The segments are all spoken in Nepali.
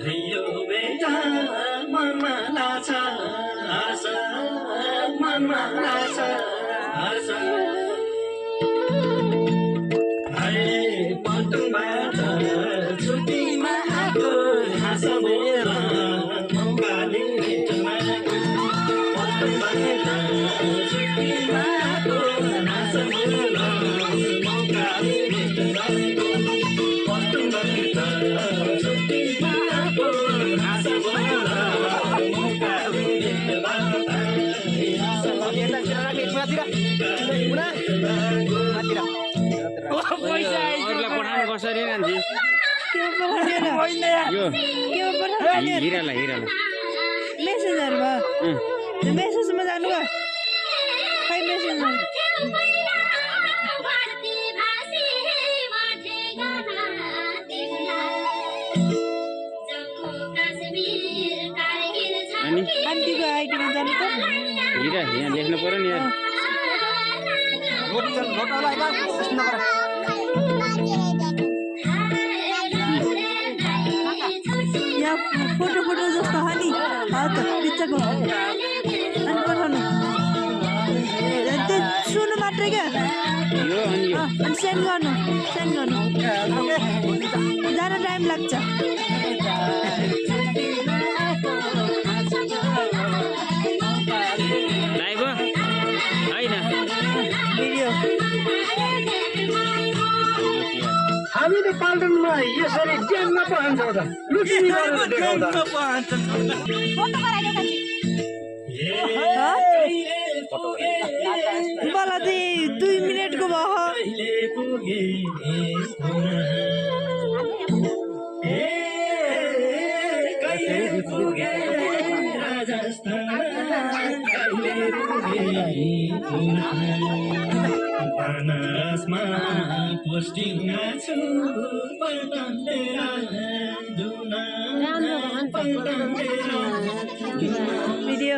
भयो बेटा मनमा लाग्छ आशा मनमा लाग्छ आशा अहिले पटुबाट छुट्टीमा आएको हाँस मेरा मौकाले भेट्नको पटुबाट छुट्टीमा आएको हाँस मेरा मौकाले भेट्नको पटुबाट छुट्टीमा आएको हाँस मेरा मौकाले पठाउनु कसरी नान्जी हिरालाई मेसेजहरुमा मेसेजमा जानु भयो खै मेसेजमा आन्टीको आइडीमा जानु त हिरा यहाँ लेख्नु पर्यो नि यार यहाँ फोटो जस्तो हो नि त पिक्चरको अनि पठाउनु त्यो सुन्नु मात्रै क्या अनि सेन्ड गर्नु जान टाइम लाग्छ लाइभ होइन भिडियो हामीले पाल्टनमा यसरी ट्रेनमा पहन्छ त लुकिनी गरेर देखाउँदा मलाई चाहिँ 2 मिनेटको मानसमा पोस्टिङ छु भिडियो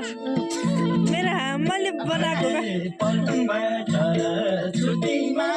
मेरो मैले बनाएको छुट्टीमा